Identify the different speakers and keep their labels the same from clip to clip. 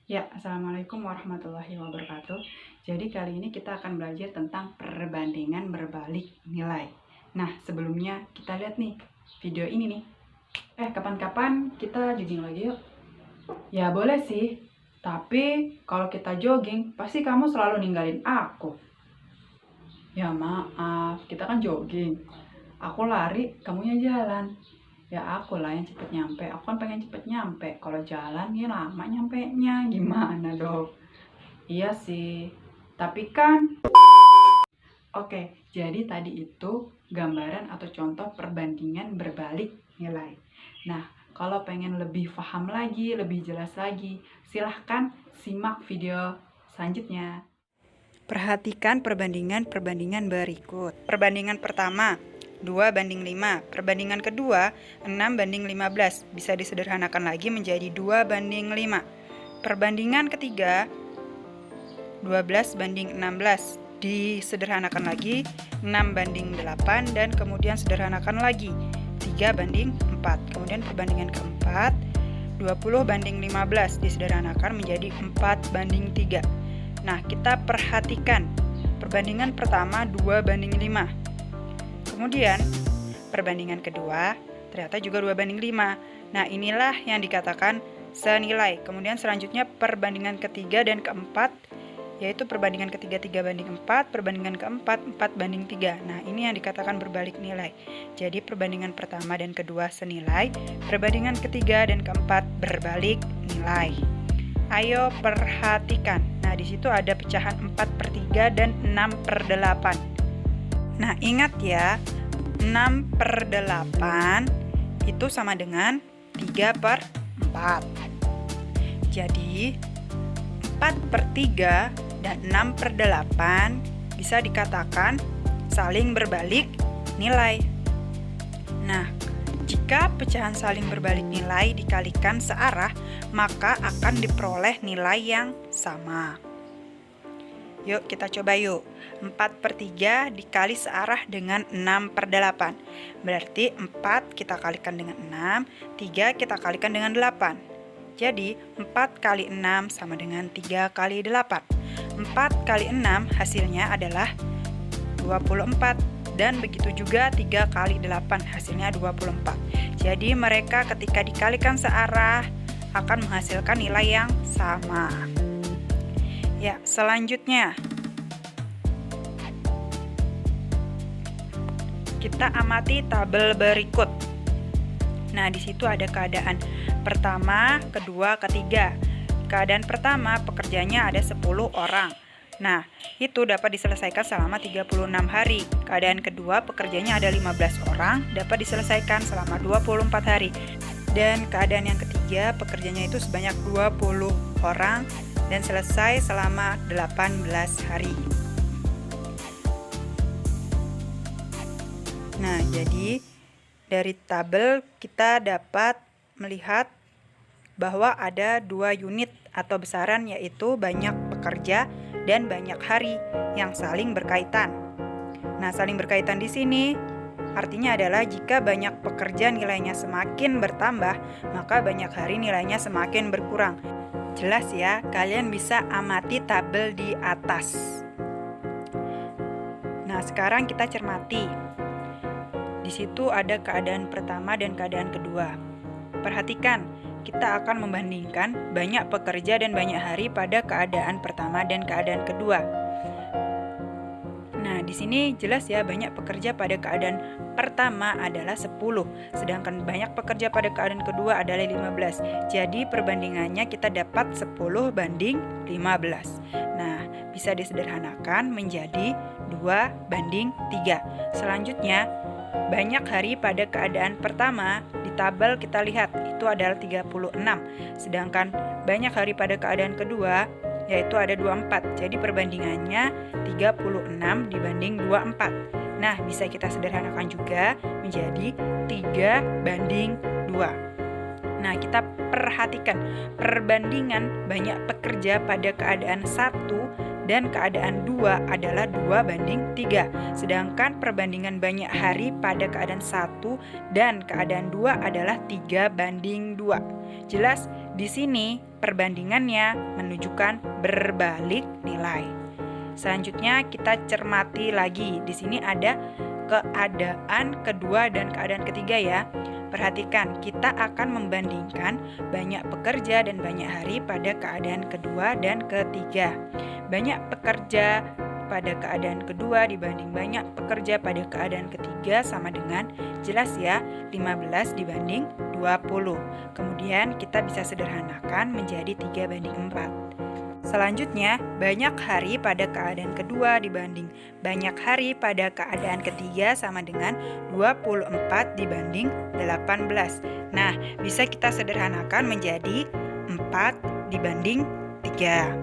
Speaker 1: Ya, Assalamualaikum warahmatullahi wabarakatuh. Jadi kali ini kita akan belajar tentang perbandingan berbalik nilai. Nah, sebelumnya kita lihat nih video ini nih. Kapan-kapan kita jogging lagi yuk? Ya boleh sih, tapi kalau kita jogging pasti kamu selalu ninggalin aku. Ya maaf, kita kan jogging. Aku lari, kamunya jalan. Ya aku lah yang cepet nyampe, aku kan pengen cepet nyampe. Kalau jalan ya lama nyampenya, gimana dong? Iya sih, tapi kan oke, jadi tadi itu gambaran atau contoh perbandingan berbalik nilai. Nah, kalau pengen lebih paham lagi, lebih jelas lagi, silahkan simak video selanjutnya.
Speaker 2: Perhatikan perbandingan-perbandingan berikut. Perbandingan pertama, 2 banding 5. Perbandingan kedua, 6 banding 15. Bisa disederhanakan lagi menjadi 2 banding 5. Perbandingan ketiga, 12 banding 16. Disederhanakan lagi, 6 banding 8. Dan kemudian sederhanakan lagi, 3 banding 4. Kemudian perbandingan keempat, 20 banding 15. Disederhanakan menjadi 4 banding 3. Nah, kita perhatikan perbandingan pertama 2 banding 5. Kemudian perbandingan kedua ternyata juga 2 banding 5. Nah, inilah yang dikatakan senilai. Kemudian selanjutnya perbandingan ketiga dan keempat, yaitu perbandingan ketiga 3 banding 4, perbandingan keempat 4 banding 3. Nah, ini yang dikatakan berbalik nilai. Jadi perbandingan pertama dan kedua senilai, perbandingan ketiga dan keempat berbalik nilai. Ayo perhatikan. Nah, di situ ada pecahan 4/3 dan 6/8. Nah, ingat ya, 6/8 itu sama dengan 3/4. Jadi, 4/3 dan 6/8 bisa dikatakan saling berbalik nilai. Nah, jika pecahan saling berbalik nilai dikalikan searah, maka akan diperoleh nilai yang sama. Yuk kita coba yuk. 4/3 dikali searah dengan 6/8. Berarti 4 kita kalikan dengan 6, 3 kita kalikan dengan 8. Jadi 4 kali 6 sama dengan 3 kali 8. 4 kali 6 hasilnya adalah 24. Dan begitu juga 3 kali 8 hasilnya 24. Jadi mereka ketika dikalikan searah akan menghasilkan nilai yang sama. Ya, selanjutnya kita amati tabel berikut. Nah, di situ ada keadaan pertama, kedua, ketiga. Keadaan pertama, pekerjanya ada 10 orang. Nah, itu dapat diselesaikan selama 36 hari. Keadaan kedua, pekerjanya ada 15 orang, dapat diselesaikan selama 24 hari. Dan keadaan yang ketiga, pekerjanya itu sebanyak 20 orang dan selesai selama 18 hari. Nah, jadi dari tabel kita dapat melihat bahwa ada 2 unit atau besaran, yaitu banyak pekerja dan banyak hari yang saling berkaitan. Nah, saling berkaitan di sini artinya adalah jika banyak pekerja nilainya semakin bertambah, maka banyak hari nilainya semakin berkurang. Jelas ya, kalian bisa amati tabel di atas. Nah, sekarang kita cermati. Di situ ada keadaan pertama dan keadaan kedua. Perhatikan, kita akan membandingkan banyak pekerja dan banyak hari pada keadaan pertama dan keadaan kedua. Nah, di sini jelas ya, banyak pekerja pada keadaan pertama adalah 10, sedangkan banyak pekerja pada keadaan kedua adalah 15. Jadi perbandingannya kita dapat 10 banding 15. Nah, bisa disederhanakan menjadi 2 banding 3. Selanjutnya, banyak hari pada keadaan pertama di tabel kita lihat itu adalah 36, sedangkan banyak hari pada keadaan kedua yaitu ada 24. Jadi perbandingannya 36 dibanding 24. Nah, bisa kita sederhanakan juga menjadi 3 banding 2. Nah, kita perhatikan perbandingan banyak pekerja pada keadaan 1 dan keadaan 2 adalah 2 banding 3. Sedangkan perbandingan banyak hari pada keadaan 1 dan keadaan 2 adalah 3 banding 2. Jelas di sini perbandingannya menunjukkan berbalik nilai. Selanjutnya kita cermati lagi. Di sini ada keadaan kedua dan keadaan ketiga ya. Perhatikan, kita akan membandingkan banyak pekerja dan banyak hari pada keadaan kedua dan ketiga. Banyak pekerja pada keadaan kedua dibanding banyak pekerja pada keadaan ketiga sama dengan, jelas ya, 15 dibanding 20. Kemudian kita bisa sederhanakan menjadi 3 banding 4. Selanjutnya, banyak hari pada keadaan kedua dibanding banyak hari pada keadaan ketiga sama dengan 24 dibanding 18. Nah, bisa kita sederhanakan menjadi 4 dibanding 3.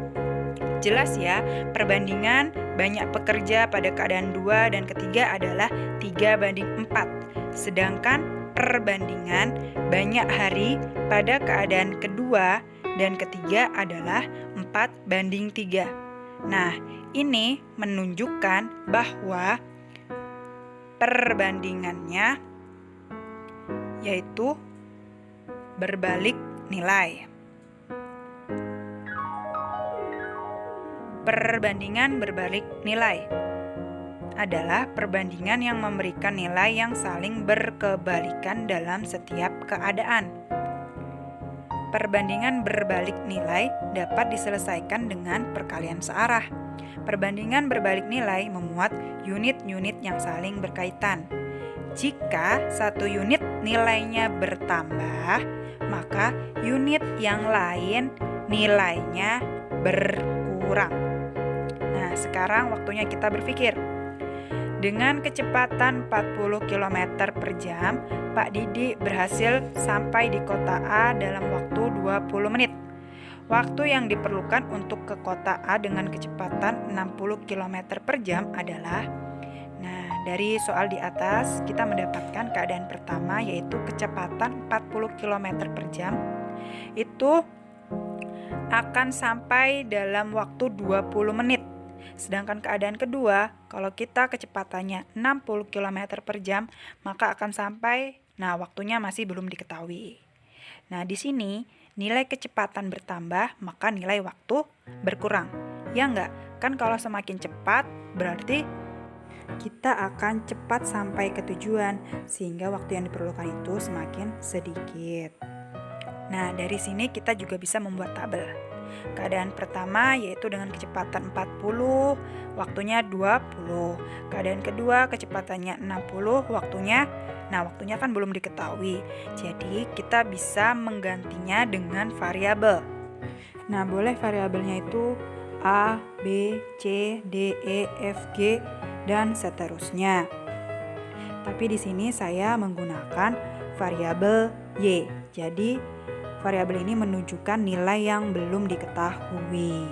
Speaker 2: Jelas ya, perbandingan banyak pekerja pada keadaan 2 dan ketiga adalah 3 banding 4. Sedangkan perbandingan banyak hari pada keadaan kedua dan ketiga adalah 4 banding 3. Nah, ini menunjukkan bahwa perbandingannya yaitu berbalik nilai. Perbandingan berbalik nilai adalah perbandingan yang memberikan nilai yang saling berkebalikan dalam setiap keadaan. Perbandingan berbalik nilai dapat diselesaikan dengan perkalian searah. Perbandingan berbalik nilai memuat unit-unit yang saling berkaitan. Jika satu unit nilainya bertambah, maka unit yang lain nilainya berkurang. Nah, sekarang waktunya kita berpikir. Dengan kecepatan 40 km per jam, Pak Didi berhasil sampai di kota A dalam waktu 20 menit. Waktu yang diperlukan untuk ke kota A dengan kecepatan 60 km per jam adalah, nah, dari soal di atas kita mendapatkan keadaan pertama yaitu kecepatan 40 km per jam itu akan sampai dalam waktu 20 menit. Sedangkan keadaan kedua, kalau kita kecepatannya 60 km per jam, maka akan sampai, nah, waktunya masih belum diketahui. Nah, di sini nilai kecepatan bertambah, maka nilai waktu berkurang. Ya enggak? Kan kalau semakin cepat, berarti kita akan cepat sampai ke tujuan, sehingga waktu yang diperlukan itu semakin sedikit. Nah, dari sini kita juga bisa membuat tabel. Keadaan pertama yaitu dengan kecepatan 40, waktunya 20. Keadaan kedua kecepatannya 60, waktunya kan belum diketahui. Jadi kita bisa menggantinya dengan variabel. Nah, boleh variabelnya itu A, B, C, D, E, F, G, dan seterusnya. Tapi di sini saya menggunakan variabel Y. Jadi variabel ini menunjukkan nilai yang belum diketahui.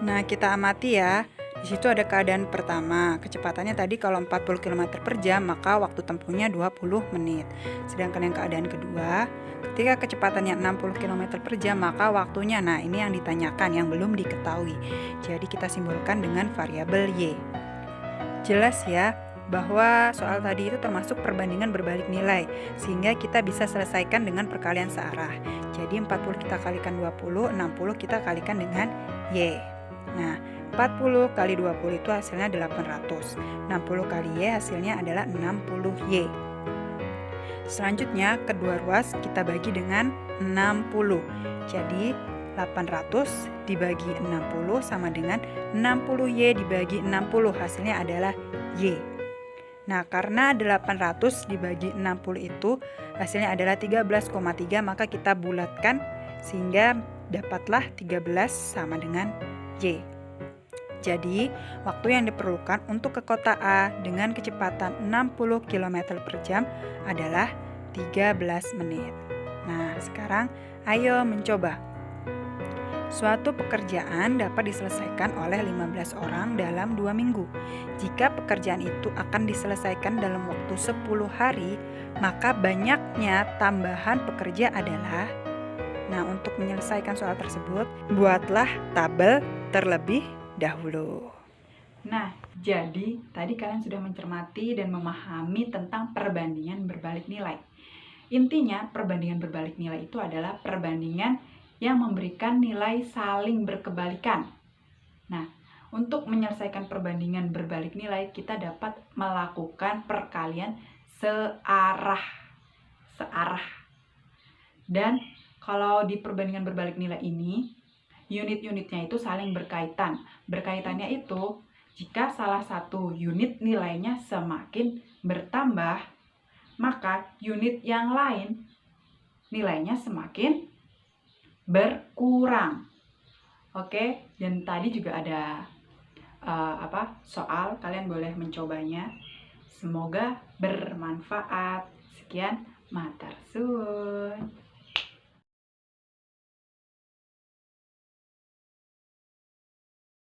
Speaker 2: Nah, kita amati ya. Di situ ada keadaan pertama. Kecepatannya tadi kalau 40 km per jam, maka waktu tempuhnya 20 menit. Sedangkan yang keadaan kedua, ketika kecepatannya 60 km per jam, maka waktunya, nah, ini yang ditanyakan, yang belum diketahui. Jadi kita simbolkan dengan variabel Y. Jelas ya, bahwa soal tadi itu termasuk perbandingan berbalik nilai, sehingga kita bisa selesaikan dengan perkalian searah. Jadi 40 kita kalikan 20, 60 kita kalikan dengan Y. Nah, 40 kali 20 itu hasilnya 800. 60 kali Y hasilnya adalah 60Y. Selanjutnya kedua ruas kita bagi dengan 60. Jadi 800 dibagi 60 sama dengan 60Y dibagi 60, hasilnya adalah Y. Nah, karena 800 dibagi 60 itu hasilnya adalah 13,3, maka kita bulatkan sehingga dapatlah 13 sama dengan Y. Jadi, waktu yang diperlukan untuk ke kota A dengan kecepatan 60 km per jam adalah 13 menit. Nah, sekarang ayo mencoba. Suatu pekerjaan dapat diselesaikan oleh 15 orang dalam 2 minggu. Jika pekerjaan itu akan diselesaikan dalam waktu 10 hari, maka banyaknya tambahan pekerja adalah, Nah, untuk menyelesaikan soal tersebut, buatlah tabel terlebih dahulu.
Speaker 1: Nah, jadi tadi kalian sudah mencermati dan memahami tentang perbandingan berbalik nilai. Intinya, perbandingan berbalik nilai itu adalah perbandingan yang memberikan nilai saling berkebalikan. Nah, untuk menyelesaikan perbandingan berbalik nilai, kita dapat melakukan perkalian searah. Dan kalau di perbandingan berbalik nilai ini, unit-unitnya itu saling berkaitan. Berkaitannya itu, jika salah satu unit nilainya semakin bertambah, maka unit yang lain nilainya semakin berkurang. Oke, dan tadi juga ada soal, kalian boleh mencobanya. Semoga bermanfaat. Sekian, matur suwun.